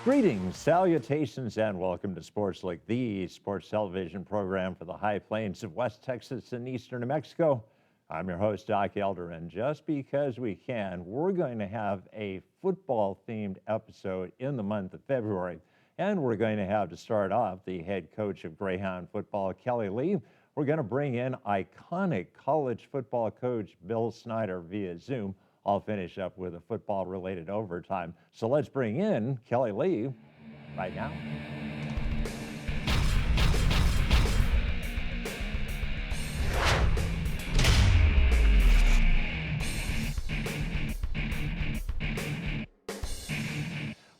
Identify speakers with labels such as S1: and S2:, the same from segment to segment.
S1: Greetings, salutations, and welcome to SportsLook, the sports television program for the high plains of West Texas and eastern New Mexico. I'm your host, Doc Elder, and just because we can, we're going to have a football-themed episode in the month of February. And we're going to have, to start off, the head coach of Greyhound football, Kelly Lee. We're going to bring in iconic college football coach Bill Snyder via Zoom. I'll finish up with a football-related overtime. So let's bring in Kelly Lee right now.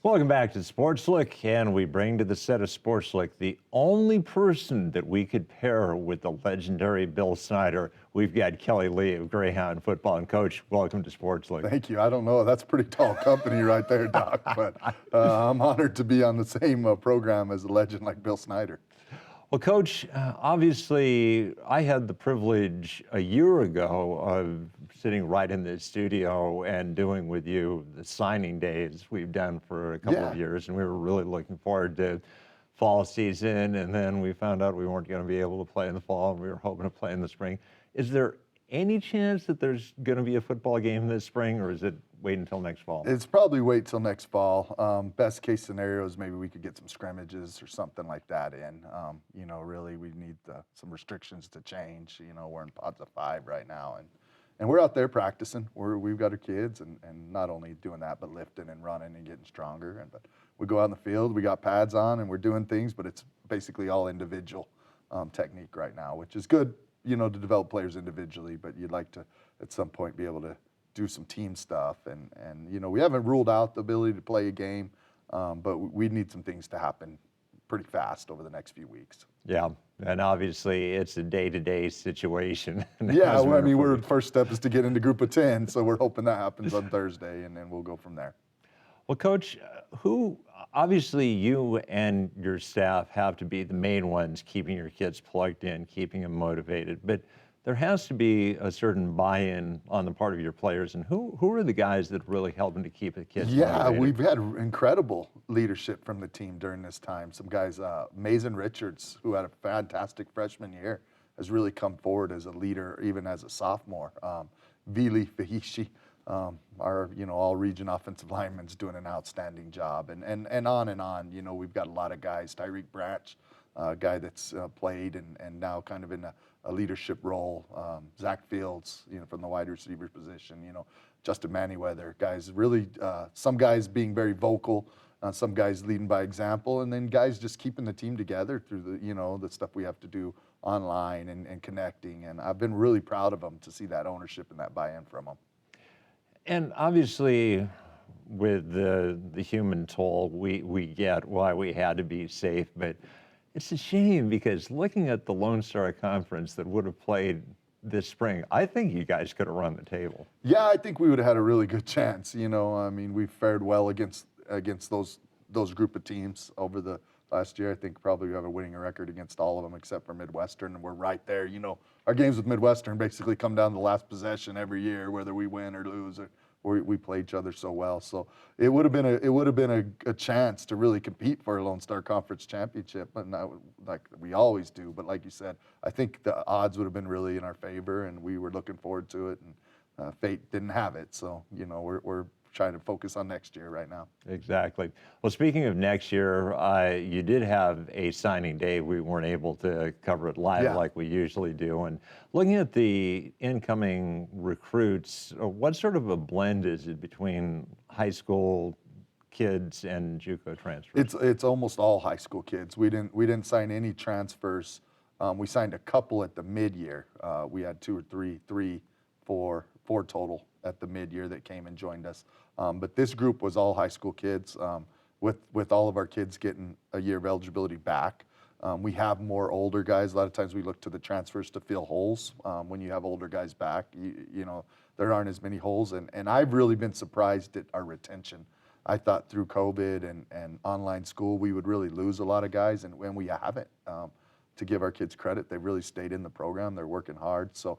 S1: Welcome back to SportsLook, and we bring to the set of SportsLook the only person that we could pair with the legendary Bill Snyder. We've got Kelly Lee of Greyhound football. And Coach, welcome to SportsLook.
S2: Thank you. I don't know. That's pretty tall company right there, Doc. But I'm honored to be on the same program as a legend like Bill Snyder.
S1: Well, Coach, obviously, I had the privilege a year ago of sitting right in the studio and doing with you the signing days we've done for a couple of years, and we were really looking forward to fall season, and then we found out we weren't going to be able to play in the fall, and we were hoping to play in the spring. Is there any chance that there's going to be a football game this spring, or is it wait until next fall?
S2: It's probably wait till next fall. Best case scenario is maybe we could get some scrimmages or something like that in. Really we need some restrictions to change. We're in pods of 5 right now, and we're out there practicing. We've got our kids, and not only doing that, but lifting and running and getting stronger. But we go out in the field, we got pads on, and we're doing things, but it's basically all individual technique right now, which is good, to develop players individually, but you'd like to, at some point, be able to do some team stuff. And we haven't ruled out the ability to play a game, but we need some things to happen pretty fast over the next few weeks.
S1: Yeah, and obviously it's a day-to-day situation.
S2: Yeah, the first step is to get into group of 10, so we're hoping that happens on Thursday, and then we'll go from there.
S1: Well, Coach, obviously you and your staff have to be the main ones keeping your kids plugged in, keeping them motivated, but there has to be a certain buy-in on the part of your players. And who are the guys that really help them to keep the kids motivated?
S2: We've had incredible leadership from the team during this time. Some guys, Mason Richards, who had a fantastic freshman year, has really come forward as a leader, even as a sophomore. Vili Fahishi, our all-region offensive lineman's doing an outstanding job, and on and on. We've got a lot of guys. Tyreek Branch, a guy that's played and now kind of in a leadership role. Zach Fields, from the wide receiver position. Justin Manyweather, guys really. Some guys being very vocal, some guys leading by example, and then guys just keeping the team together through the stuff we have to do online and connecting. And I've been really proud of them to see that ownership and that buy-in from them.
S1: And obviously, with the human toll, we get why we had to be safe, but it's a shame because looking at the Lone Star Conference that would have played this spring, I think you guys could have run the table.
S2: Yeah, I think we would have had a really good chance. We fared well against those group of teams over the last year. I think probably we have a winning record against all of them except for Midwestern, and we're right there. Our games with Midwestern basically come down to the last possession every year, whether we win or lose, or we play each other so well. So it would have been a chance to really compete for a Lone Star Conference championship, and not like we always do. But like you said, I think the odds would have been really in our favor, and we were looking forward to it. And fate didn't have it. So we're trying to focus on next year right now.
S1: Exactly. Well, speaking of next year, you did have a signing day. We weren't able to cover it live like we usually do. And looking at the incoming recruits, what sort of a blend is it between high school kids and JUCO transfers?
S2: It's almost all high school kids. We didn't sign any transfers. We signed a couple at the mid-year. We had 2 or 3, 4 total at the mid-year that came and joined us. But this group was all high school kids, with all of our kids getting a year of eligibility back. We have more older guys. A lot of times we look to the transfers to fill holes. When you have older guys back, there aren't as many holes. And I've really been surprised at our retention. I thought through COVID and online school we would really lose a lot of guys, and we haven't. to give our kids credit. They've really stayed in the program. They're working hard. So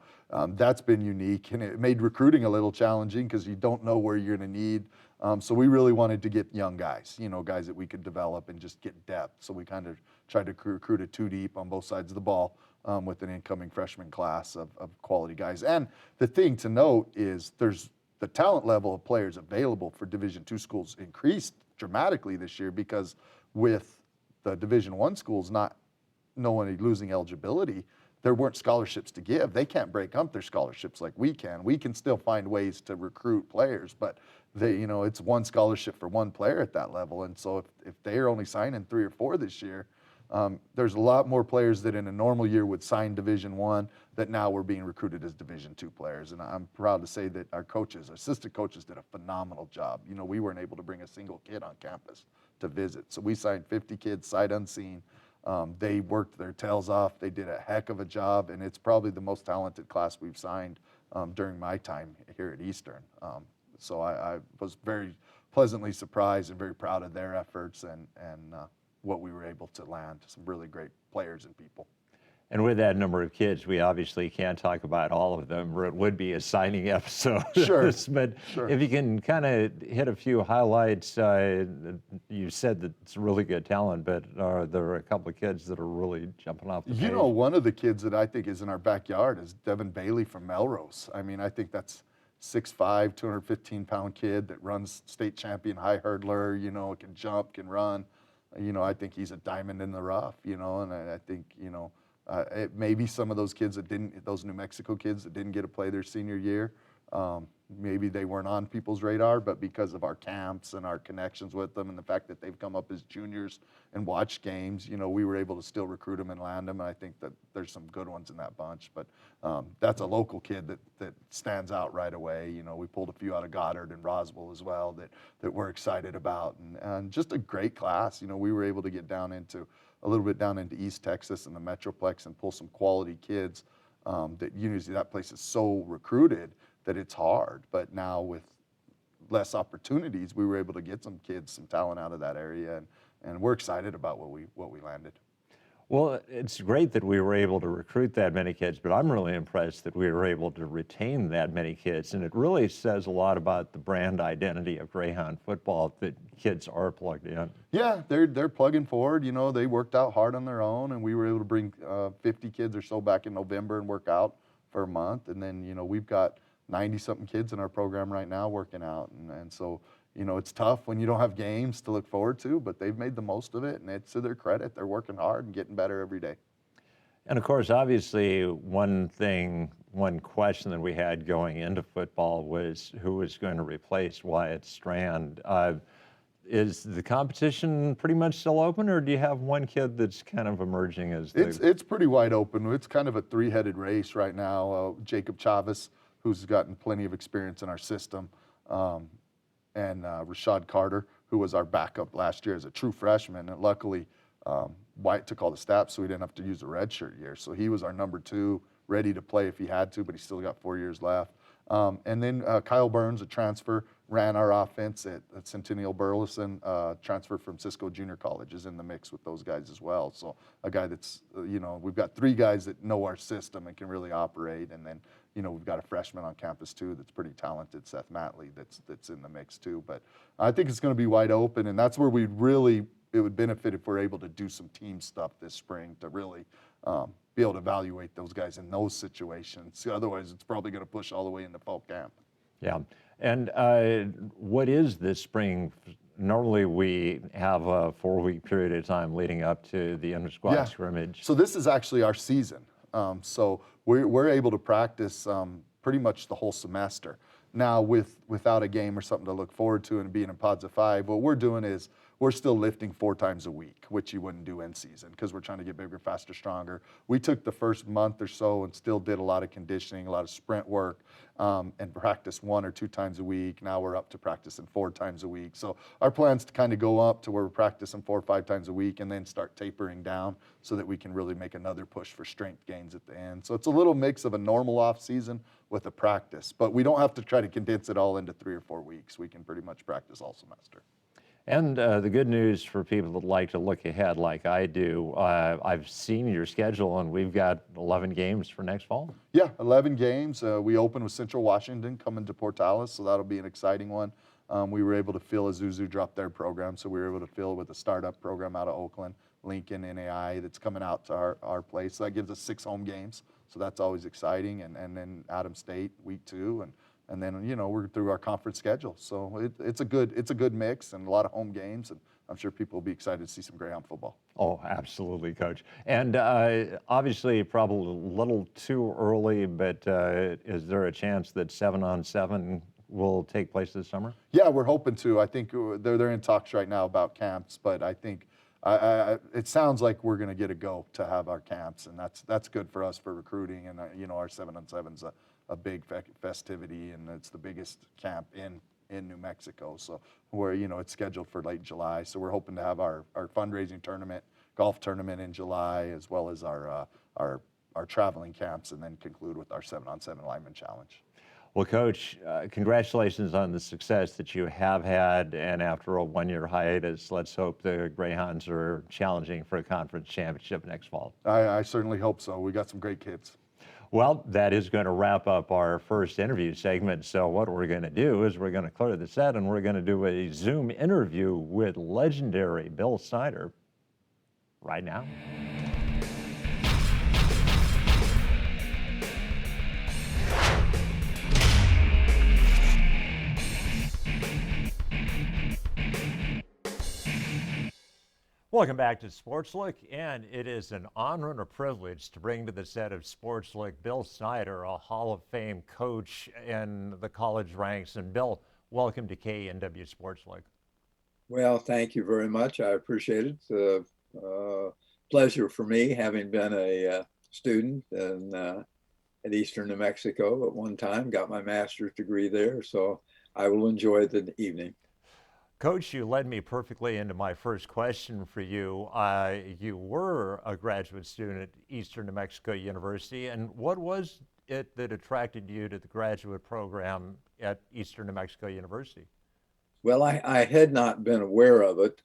S2: that's been unique, and it made recruiting a little challenging because you don't know where you're going to need. So we really wanted to get young guys, guys that we could develop and just get depth. So we kind of tried to recruit it 2 deep on both sides of the ball with an incoming freshman class of quality guys. And the thing to note is there's the talent level of players available for Division II schools increased dramatically this year because with the Division I schools not knowing losing eligibility, there weren't scholarships to give. They can't break up their scholarships like we can. We can still find ways to recruit players, but it's one scholarship for one player at that level. And so if they're only signing 3 or 4 this year, there's a lot more players that in a normal year would sign Division I that now we're being recruited as Division II players. And I'm proud to say that our coaches, assistant coaches, did a phenomenal job. We weren't able to bring a single kid on campus to visit. So we signed 50 kids sight unseen. They worked their tails off. They did a heck of a job, and it's probably the most talented class we've signed during my time here at Eastern. So I was very pleasantly surprised and very proud of their efforts and what we were able to land. Some really great players and people.
S1: And with that number of kids, we obviously can't talk about all of them, or it would be a signing episode.
S2: Sure.
S1: But
S2: sure.
S1: If you can kind of hit a few highlights, you said that it's really good talent, but there are a couple of kids that are really jumping off the page.
S2: One of the kids that I think is in our backyard is Devin Bailey from Melrose. I mean, I think that's 6'5", 215-pound kid that runs state champion high hurdler, can jump, can run. I think he's a diamond in the rough, and I think, maybe some of those kids those New Mexico kids that didn't get to play their senior year, maybe they weren't on people's radar, but because of our camps and our connections with them and the fact that they've come up as juniors and watched games, we were able to still recruit them and land them. And I think that there's some good ones in that bunch, but that's a local kid that stands out right away. We pulled a few out of Goddard and Roswell as well that we're excited about, and just a great class. We were able to get a little bit down into East Texas and the Metroplex and pull some quality kids that usually that place is so recruited that it's hard. But now with less opportunities, we were able to get some kids, some talent out of that area, and we're excited about what we landed.
S1: Well, it's great that we were able to recruit that many kids, but I'm really impressed that we were able to retain that many kids. And it really says a lot about the brand identity of Greyhound football that kids are plugged in.
S2: Yeah, they're plugging forward. They worked out hard on their own, and we were able to bring 50 kids or so back in November and work out for a month. And then, we've got 90-something kids in our program right now working out. And so, it's tough when you don't have games to look forward to, but they've made the most of it, and it's to their credit. They're working hard and getting better every day.
S1: And of course, obviously, one question that we had going into football was who was going to replace Wyatt Strand. Is the competition pretty much still open, or do you have one kid that's kind of emerging as
S2: It's pretty wide open. It's kind of a 3-headed race right now. Jacob Chavez, who's gotten plenty of experience in our system, and Rashad Carter, who was our backup last year as a true freshman. And luckily, Wyatt took all the snaps, so he didn't have to use a redshirt year. So he was our number 2, ready to play if he had to, but he still got 4 years left. And then Kyle Burns, a transfer, ran our offense at Centennial Burleson, transfer from Cisco Junior College, is in the mix with those guys as well. So a guy that's, we've got 3 guys that know our system and can really operate. And then, we've got a freshman on campus too that's pretty talented, Seth Matley, that's in the mix too. But I think it's going to be wide open, and that's where it would benefit if we're able to do some team stuff this spring to really be able to evaluate those guys in those situations. Otherwise, it's probably going to push all the way into fall camp.
S1: Yeah. And what is this spring? Normally we have a 4-week period of time leading up to the inter-squad scrimmage.
S2: So this is actually our season. So we're able to practice pretty much the whole semester. Now without a game or something to look forward to and being in pods of 5, what we're doing is we're still lifting 4 times a week, which you wouldn't do in season because we're trying to get bigger, faster, stronger. We took the first month or so and still did a lot of conditioning, a lot of sprint work, and practice 1 or 2 times a week. Now we're up to practicing 4 times a week. So our plan's to kind of go up to where we're practicing 4 or 5 times a week and then start tapering down so that we can really make another push for strength gains at the end. So it's a little mix of a normal off season with a practice, but we don't have to try to condense it all into 3 or 4 weeks. We can pretty much practice all semester.
S1: And the good news for people that like to look ahead like I do, I've seen your schedule and we've got 11 games for next fall.
S2: Yeah, 11 games. We open with Central Washington coming to Portales, so that'll be an exciting one. We were able to fill Azuzu dropped their program, so we were able to fill with a startup program out of Oakland, Lincoln, NAI, that's coming out to our place. So that gives us 6 home games, so that's always exciting. And then Adams State, week 2, and then we're through our conference schedule. So it's a good mix and a lot of home games, and I'm sure people will be excited to see some Greyhound football.
S1: Oh, absolutely, Coach. And obviously, probably a little too early, but is there a chance that 7-on-7 will take place this summer?
S2: Yeah, we're hoping to. I think they're in talks right now about camps, but I think it sounds like we're going to get a go to have our camps, and that's good for us for recruiting. And our 7-on-7's a big festivity, and it's the biggest camp in New Mexico. So it's scheduled for late July. So we're hoping to have our fundraising tournament, golf tournament in July, as well as our traveling camps, and then conclude with our 7-on-7 lineman challenge.
S1: Well, Coach, congratulations on the success that you have had. And after a 1-year hiatus, let's hope the Greyhounds are challenging for a conference championship next fall.
S2: I certainly hope so. We got some great kids.
S1: Well, that is going to wrap up our first interview segment. So what we're going to do is we're going to clear the set and we're going to do a Zoom interview with legendary Bill Snyder right now. Welcome back to SportsLook, and it is an honor and a privilege to bring to the set of SportsLook Bill Snyder, a Hall of Fame coach in the college ranks. And Bill, welcome to KNW SportsLook.
S3: Well, thank you very much. I appreciate it. It's a pleasure for me, having been a student at Eastern New Mexico at one time, got my master's degree there, so I will enjoy the evening.
S1: Coach, you led me perfectly into my first question for you. You were a graduate student at Eastern New Mexico University, and what was it that attracted you to the graduate program at Eastern New Mexico University?
S3: Well, I had not been aware of it.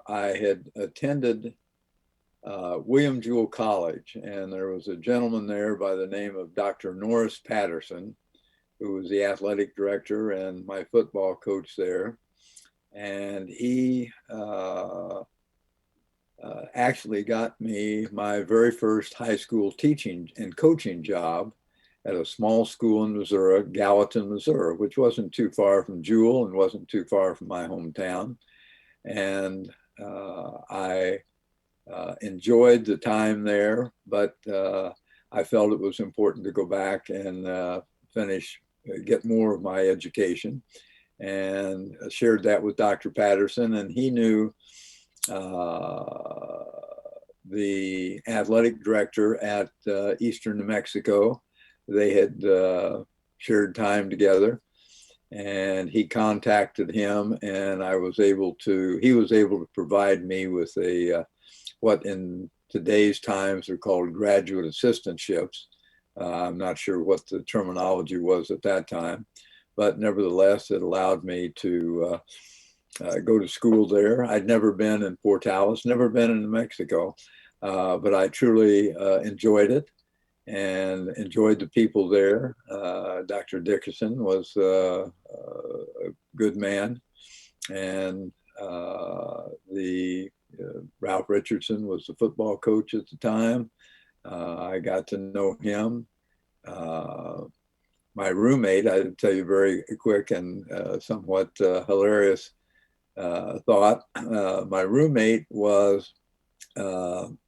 S3: I had attended William Jewell College, and there was a gentleman there by the name of Dr. Norris Patterson, who was the athletic director and my football coach there. And he actually got me my very first high school teaching and coaching job at a small school in Missouri, Gallatin, Missouri, which wasn't too far from Jewell and wasn't too far from my hometown. And I enjoyed the time there, but I felt it was important to go back and get more of my education. And shared that with Dr. Patterson, and he knew the athletic director at Eastern New Mexico. They had shared time together, and he contacted him, and he was able to provide me with what in today's times are called graduate assistantships. I'm not sure what the terminology was at that time, but nevertheless, it allowed me to go to school there. I'd never been in Portales, never been in New Mexico, but I truly enjoyed it and enjoyed the people there. Dr. Dickerson was a good man, and Ralph Richardson was the football coach at the time. I got to know him. My roommate, I'll tell you very quick and somewhat hilarious thought. My roommate was on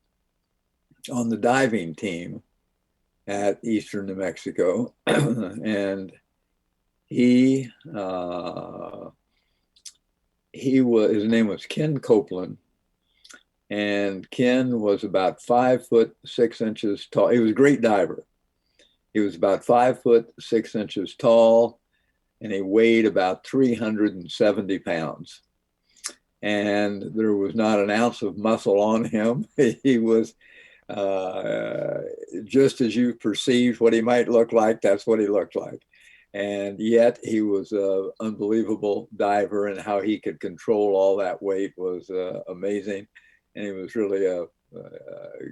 S3: the diving team at Eastern New Mexico, and his name was Ken Copeland, and Ken was about 5'6" tall. He was a great diver. He was about 5'6" tall, and he weighed about 370 pounds. And there was not an ounce of muscle on him. He was just as you perceived what he might look like, that's what he looked like. And yet he was an unbelievable diver, and how he could control all that weight was amazing. And he was really a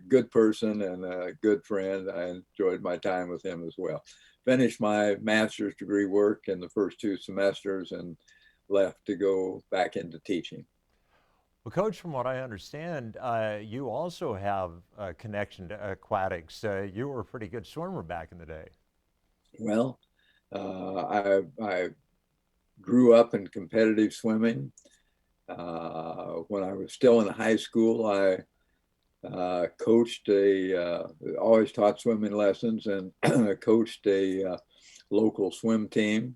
S3: good person and a good friend. I enjoyed my time with him as well. Finished my master's degree work in the first 2 semesters and left to go back into teaching.
S1: Well, Coach, from what I understand, you also have a connection to aquatics. You were a pretty good swimmer back in the day.
S3: Well, I grew up in competitive swimming. When I was still in high school, I coached always taught swimming lessons and coached a local swim team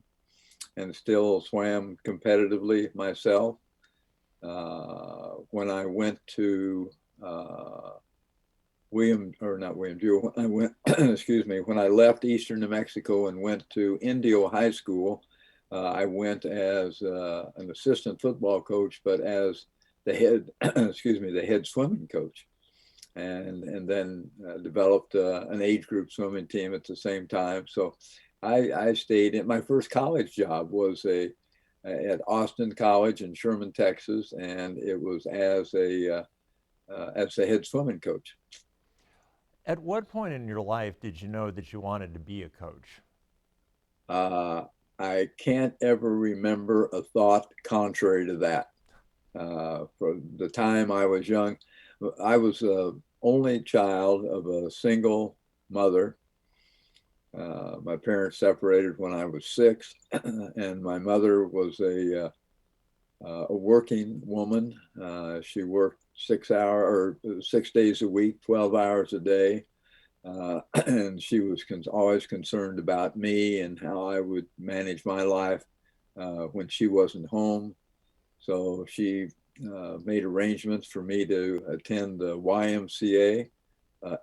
S3: and still swam competitively myself. When I went to I went, excuse me, when I left Eastern New Mexico and went to Indio High School, I went as an assistant football coach, but as the head, the head swimming coach, and then developed an age group swimming team at the same time. So I stayed in. My first college job was at Austin College in Sherman, Texas, and it was as a head swimming coach.
S1: At what point in your life did you know that you wanted to be a coach?
S3: I can't ever remember a thought contrary to that. For the time I was young, I was the only child of a single mother. My parents separated when I was 6, and my mother was a working woman. She worked 6 days a week, 12 hours a day. And she was always concerned about me and how I would manage my life when she wasn't home. So she made arrangements for me to attend the YMCA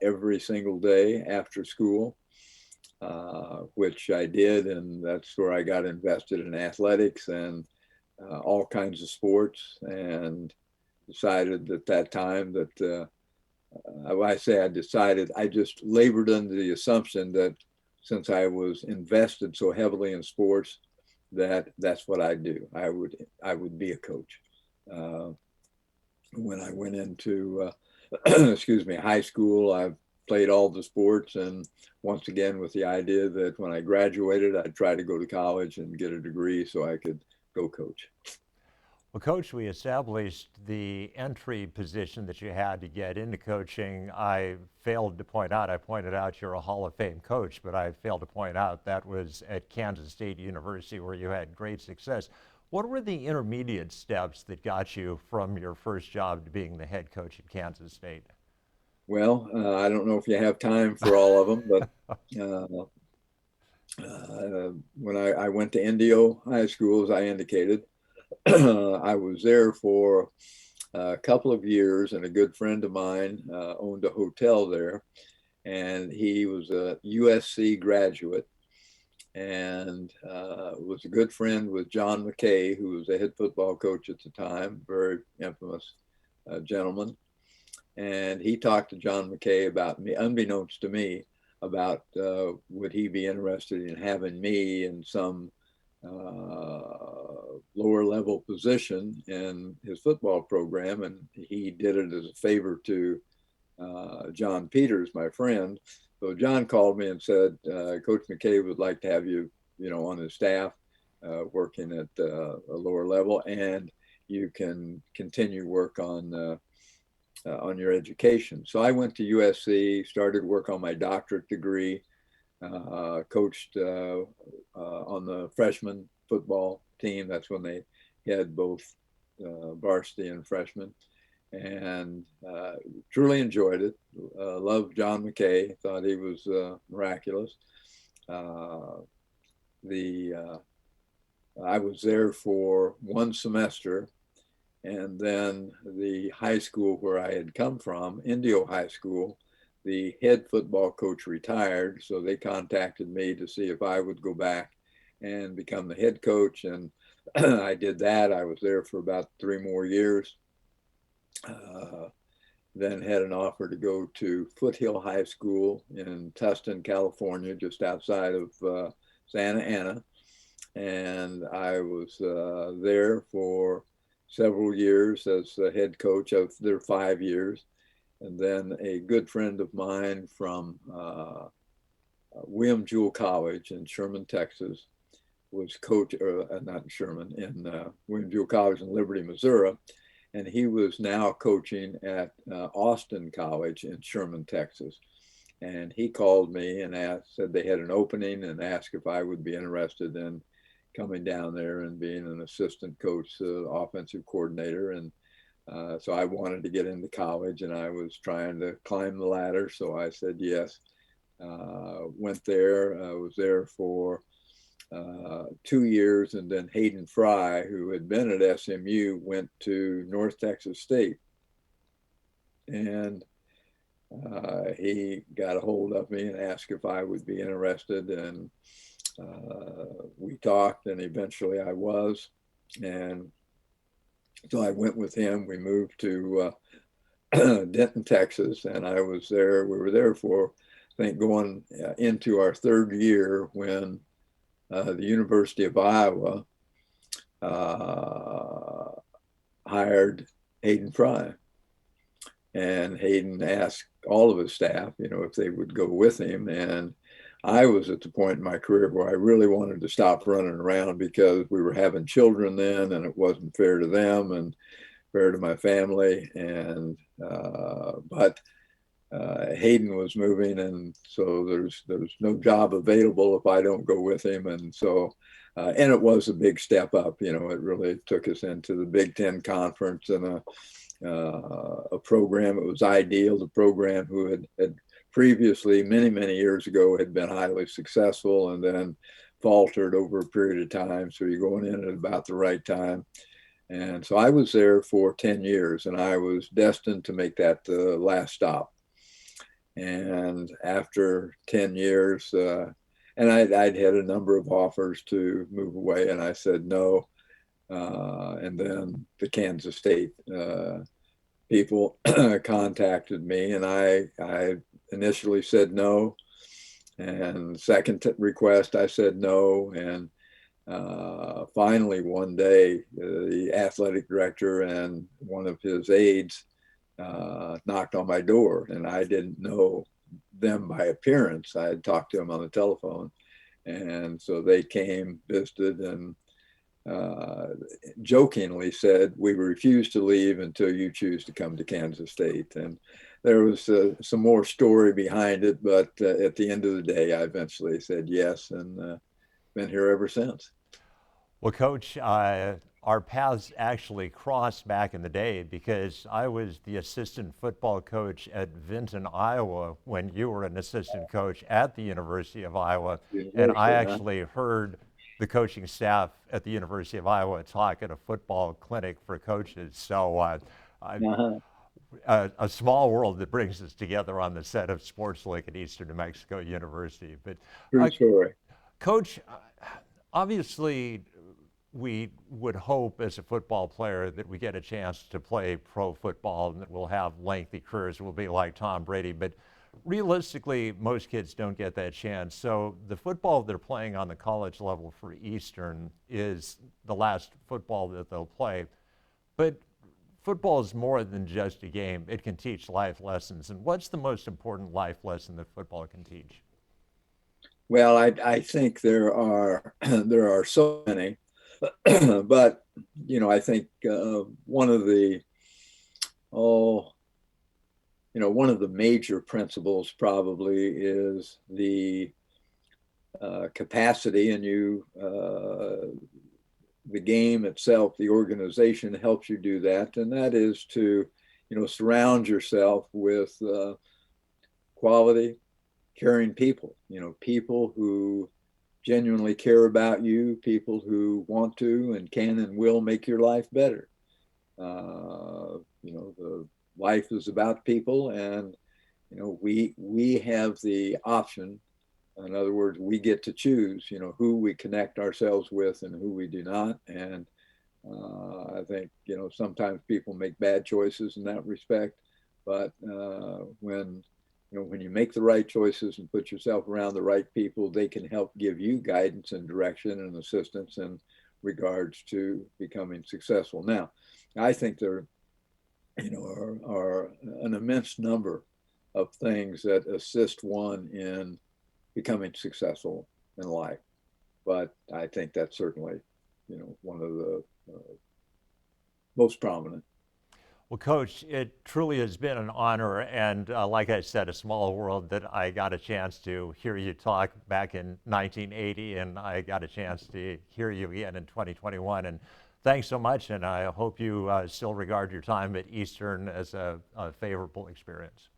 S3: every single day after school, which I did. And that's where I got invested in athletics and all kinds of sports, and decided at that time that I just labored under the assumption that since I was invested so heavily in sports, that's what I do. I would be a coach. When I went into high school, I played all the sports, and once again with the idea that when I graduated, I'd try to go to college and get a degree so I could go coach.
S1: Well, Coach, we established the entry position that you had to get into coaching. I failed to point out, I pointed out you're a Hall of Fame coach, but I failed to point out that was at Kansas State University where you had great success. What were the intermediate steps that got you from your first job to being the head coach at Kansas State?
S3: Well, I don't know if you have time for all of them, but when I went to Indio High School, as I indicated, I was there for a couple of years, and a good friend of mine owned a hotel there, and he was a USC graduate and was a good friend with John McKay, who was a head football coach at the time, very infamous gentleman. And he talked to John McKay about me, unbeknownst to me, about would he be interested in having me in some lower level position in his football program. And he did it as a favor to John Peters, my friend. So John called me and said, Coach McKay would like to have you, on his staff working at a lower level, and you can continue work on your education. So I went to USC, started work on my doctorate degree, coached on the freshman football team. That's when they had both varsity and freshman, and truly enjoyed it. Loved John McKay, thought he was miraculous. I was there for 1 semester, and then the high school where I had come from, Indio High School, the head football coach retired, so they contacted me to see if I would go back and become the head coach, and I did that. I was there for about 3 more years. Then had an offer to go to Foothill High School in Tustin, California, just outside of Santa Ana. and I was there for several years as the head coach of their 5 years. And then a good friend of mine from William Jewell College in Sherman, Texas, was coach, or not Sherman, in William Jewell College in Liberty, Missouri. And he was now coaching at Austin College in Sherman, Texas. And he called me and said they had an opening and asked if I would be interested in coming down there and being an assistant coach, offensive coordinator. And so I wanted to get into college and I was trying to climb the ladder. So I said yes. Went there, was there for 2 years, and then Hayden Fry, who had been at SMU, went to North Texas State. And he got a hold of me and asked if I would be interested. And we talked, and eventually I was. And so I went with him. We moved to Denton, Texas, and I was there. We were there for, I think, going into our third year when the University of Iowa hired Hayden Fry. And Hayden asked all of his staff, if they would go with him. And I was at the point in my career where I really wanted to stop running around because we were having children then, and it wasn't fair to them and fair to my family. And but Hayden was moving, and so there's no job available if I don't go with him. And so, and it was a big step up. It really took us into the Big Ten Conference and a program. It was ideal. The program who had previously, many years ago, had been highly successful and then faltered over a period of time. So you're going in at about the right time. And so I was there for 10 years, and I was destined to make that the last stop. And after 10 years, and I'd had a number of offers to move away, and I said no. And then the Kansas State people contacted me, and I initially said no. And second request, I said no. And finally, one day, the athletic director and one of his aides knocked on my door, and I didn't know them by appearance. I had talked to them on the telephone. And so they came, visited, and jokingly said, "We refuse to leave until you choose to come to Kansas State." And there was some more story behind it, but at the end of the day, I eventually said yes, and been here ever since.
S1: Well, Coach, our paths actually crossed back in the day because I was the assistant football coach at Vinton, Iowa, when you were an assistant coach at the University of Iowa. And I actually heard the coaching staff at the University of Iowa talk at a football clinic for coaches. So a small world that brings us together on the set of SportsLook at Eastern New Mexico University. But
S3: True story.
S1: Coach, obviously, we would hope as a football player that we get a chance to play pro football and that we'll have lengthy careers. We'll be like Tom Brady. But realistically, most kids don't get that chance. So the football they're playing on the college level for Eastern is the last football that they'll play. But football is more than just a game. It can teach life lessons. And what's the most important life lesson that football can teach?
S3: Well, I think there are so many. But, I think one of the major principles probably is the capacity, and the game itself, the organization helps you do that. And that is to, surround yourself with quality, caring people, people who genuinely care about you, people who want to and can and will make your life better. The life is about people, and we have the option. In other words, we get to choose, who we connect ourselves with and who we do not. And I think sometimes people make bad choices in that respect. But when when you make the right choices and put yourself around the right people, they can help give you guidance and direction and assistance in regards to becoming successful. Now, I think there, are an immense number of things that assist one in becoming successful in life. But I think that's certainly, one of the most prominent.
S1: Well, Coach, it truly has been an honor, and like I said, a small world that I got a chance to hear you talk back in 1980, and I got a chance to hear you again in 2021. And thanks so much, and I hope you still regard your time at Eastern as a favorable experience.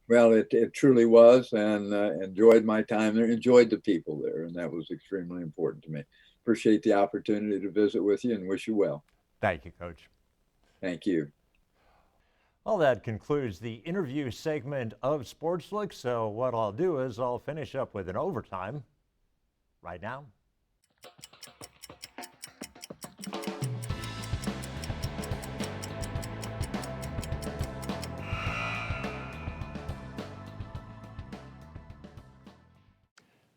S3: Well, it truly was, and enjoyed my time there, enjoyed the people there, and that was extremely important to me. Appreciate the opportunity to visit with you and wish you well.
S1: Thank you, Coach.
S3: Thank you.
S1: Well, that concludes the interview segment of SportsLook. So what I'll do is I'll finish up with an overtime right now.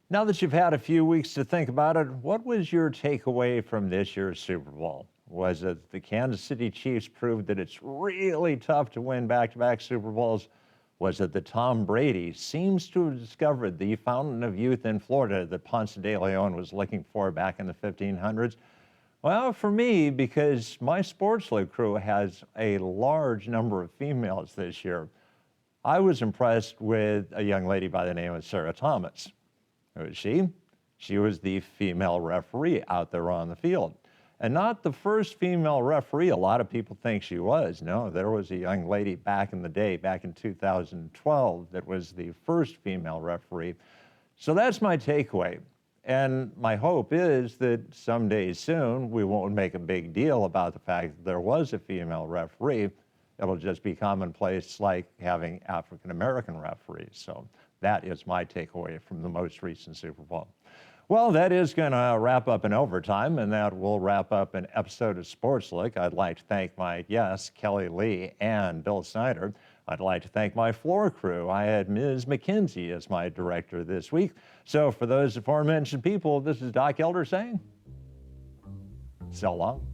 S1: Now that you've had a few weeks to think about it, what was your takeaway from this year's Super Bowl? Was it the Kansas City Chiefs proved that it's really tough to win back-to-back Super Bowls? Was it that Tom Brady seems to have discovered the fountain of youth in Florida that Ponce de Leon was looking for back in the 1500s? Well, for me, because my SportsLook crew has a large number of females this year, I was impressed with a young lady by the name of Sarah Thomas. Who is she? She was the female referee out there on the field. And not the first female referee a lot of people think she was. No, there was a young lady back in the day, back in 2012, that was the first female referee. So that's my takeaway. And my hope is that someday soon we won't make a big deal about the fact that there was a female referee. It'll just be commonplace like having African-American referees. So that is my takeaway from the most recent Super Bowl. Well, that is going to wrap up an overtime, and that will wrap up an episode of SportsLook. I'd like to thank my guests, Kelly Lee and Bill Snyder. I'd like to thank my floor crew. I had Ms. McKenzie as my director this week. So for those aforementioned people, this is Doc Elder saying, so long.